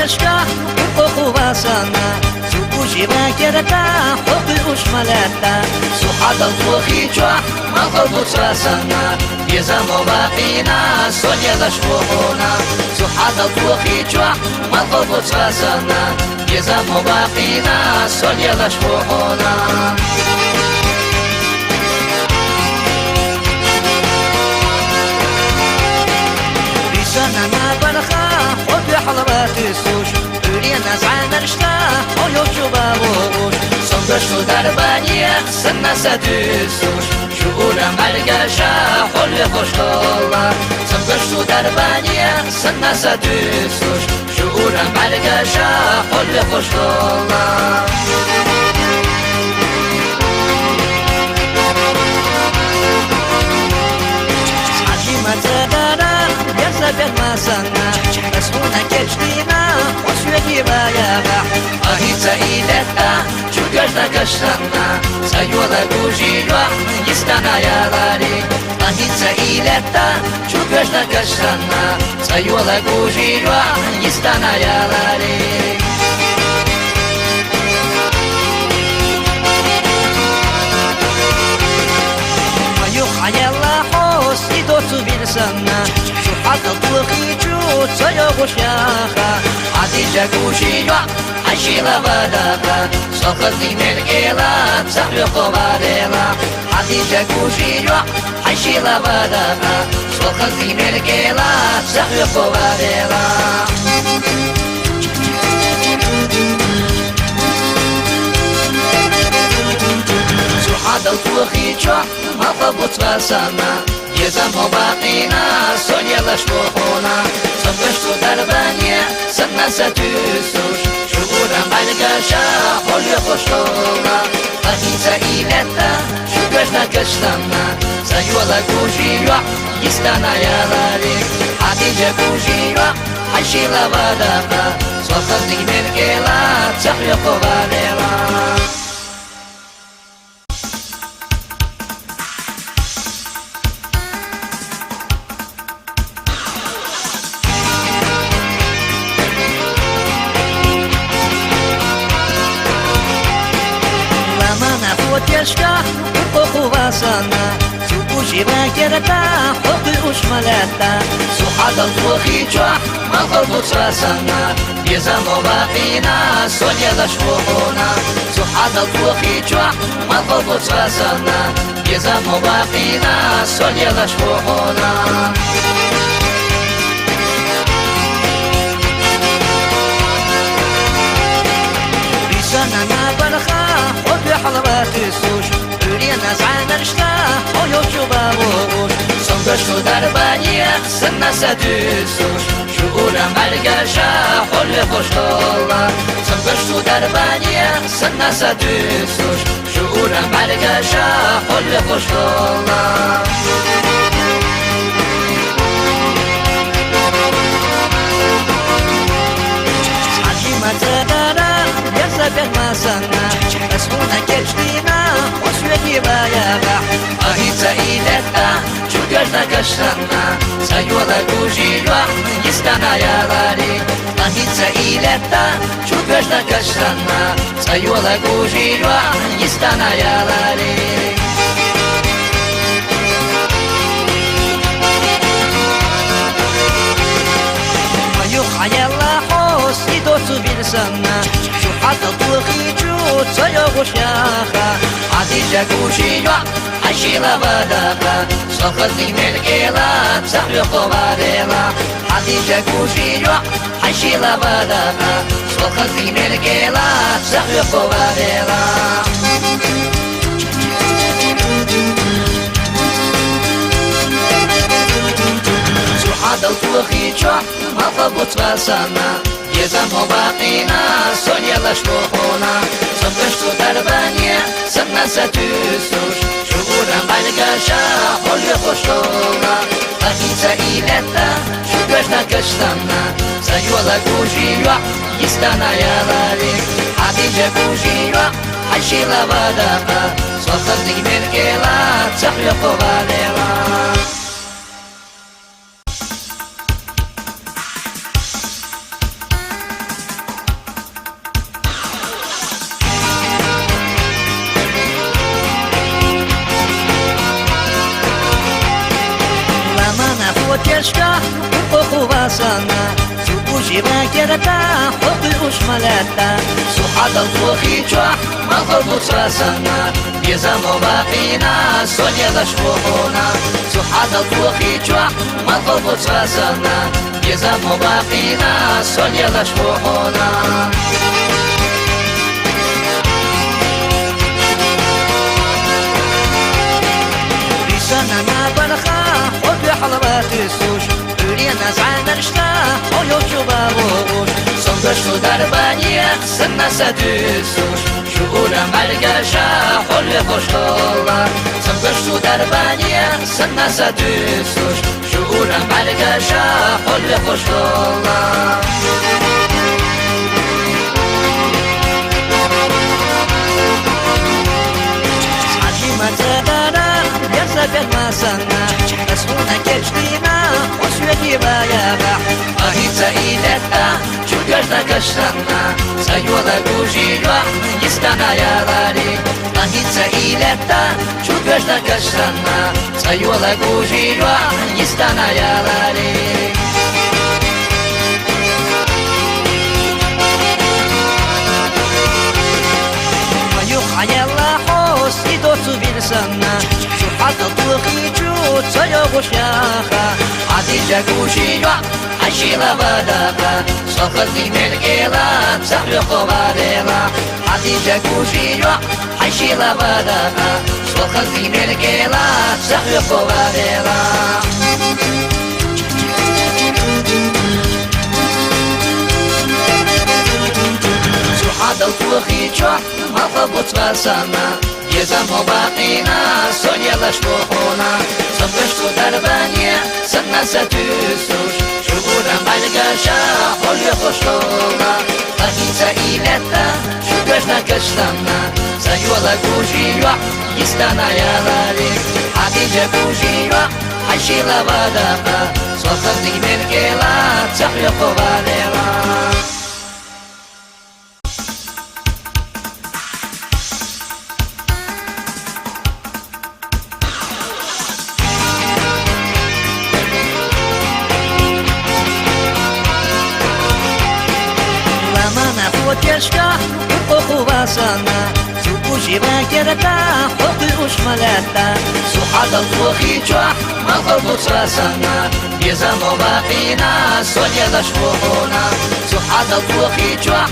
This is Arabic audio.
تشكى حقوق واسانا سوكوشي باكرتا حقوق شمالتا سوحة الفوخي جوح ما قلبو تراسانا يزامو باقينا سونيا لشبوحونا سوحة الفوخي جوح ما قلبو تراسانا يزامو باقينا سونيا لشبوحونا أنا برخا حب حضرات السوش ترينا زعان رشتا ويوشو بابوش صندشتو دربانية سنة سدسوش شؤونا ملقاشا حل خوش الله صندشتو دربانية سنة سدسوش شؤونا ملقاشا حل خوش الله زبط ما سنا مسؤولنا كشتينا وسويتي بايابا أهي سعيدتا شو قشنا كشتنا سيولا كوجيوا يستنا يا لاري أهي سعيدتا شو قشنا كشتنا سيولا كوجيوا يستنا يا لاري ما يوحى الله حوس يدوسو بيرسنا حتى طلقي جوت سيغوش ياخا عديجة كوشيوا عشيلا بداقا صخذي ملقيلا تسحلقو باديلا عديجة كوشيوا عشيلا بداقا صخذي ملقيلا تسحلقو باديلا سوحة الطلقي جوت ما ضبط بسانا يزامو باقينا سونيا لشبوحونا صبشتو دربانية سنة ستوسوش شغورا ملقاشا حولي خوشولا أهي سعيدتا شوقشنا كشتنا سيولا كوجيوا يستانا يا لاري حديجة كوجيوا حشيلا بداقا صخذني ملقيلا تحلقو باديلا تشكى حقوق واسانا سوكوشي باكرتا حقوق شمالتا سوحة الفوخي جوح ما قلبو تراسانا يزامو باقينا سونيا لشبوحونا سوحة الفوخي جوح ما قلبو تراسانا يزامو باقينا سونيا لشبوحونا أنا برخا حب حضرات السوش ترينا زعان رشتا ويوشو بابوش صندشتو دربانية سنة سدسوش شؤونا ملقاشا حل خوش الله صندشتو دربانية سنة سدسوش شؤونا ملقاشا حل خوش الله زبط ما سنا مسؤولنا كشتينا وسويتي بايابا أهي سعيدتا شو قشنا كشتنا سيولا كوجيوا يستنا يا لاري أهي سعيدتا شو قشنا كشتنا سيولا كوجيوا يستنا يا لاري ما يوحى الله حوس يدوسو بيرسنا حتى طلقي جوت سيغوش ياخا عديجة كوشيوا عشيلا بداقا صخذني ملقيلا تسحلقو باديلا عديجة كوشيوا عشيلا بداقا صخذني ملقيلا تسحلقو باديلا سوحة الطلقي جوح ما ضبط بسانا يزامو باقينا سونيا لشبوحونا صبشتو دربانية سنة ستوسوش شغورا ملقاشا حولي خوشولا أهي سعيدتا شو قشنا كشتنا سيولا كوجيوا يستانا يا لاري حديجة كوجيوا حشيلا بداقا صخذني ملقيلا تحلقو باديلا وتشكى حقوق واسانا سوقوشي باكرتا حقوق شمالتا سوحة الطوخي جوح مغرب تراسانا يزام باقينا سونيا لشبوهونا سوحة الطوخي جوح مغرب تراسانا يزام باقينا سونيا لشبوهونا سنة برخا خذ حلبات السوش يرينا زعنا نشتا خيو شبابوش صندشتو دربانية سنة سدسوش شغولا ملقاشا حل خوش الله صندشتو دربانية سنة سدسوش شغولا ملقاشا حل خوش الله سفر ما سنا مسؤولنا كشتينا وسويتي بايابا أهي تأيدتا شو قرنا كشتنا سيولا كوجيوا يستنا يا لاري أهي تأيدتا شو قرنا كشتنا سيولا كوجيوا يستنا يا لاري ويوحى الله حوسي دوتو بيرسنا حتى طوقي جود سيوغ شياخا عديجة كوشيوا حشيلا بداقا صخلتي ملقيلا تحرق باريلا عديجة كوشيوا حشيلا بداقا صخلتي ملقيلا تحرق باريلا سوحة الطوخي جوح مغرب تراسانا يزام باقينا سونيا لشبوهونا صبشتو دربانية سنة ستوسوش شغولا ملقاشا حل خوشولا أهي سئيلتا شو قشنا كشتنا سيولا كوجيوا يستانا يا لاري حديجة كوجيوا حشيلا بداقا صوتك ملقيلا تحرق باليلا وتشكى حقوق واسانا سوقوشي باكرتا حقوق شمالتا سوحة الطوخي جوح مغرب تراسانا يزام باقينا سونيا لشبوهونا سوحة الطوخي جوح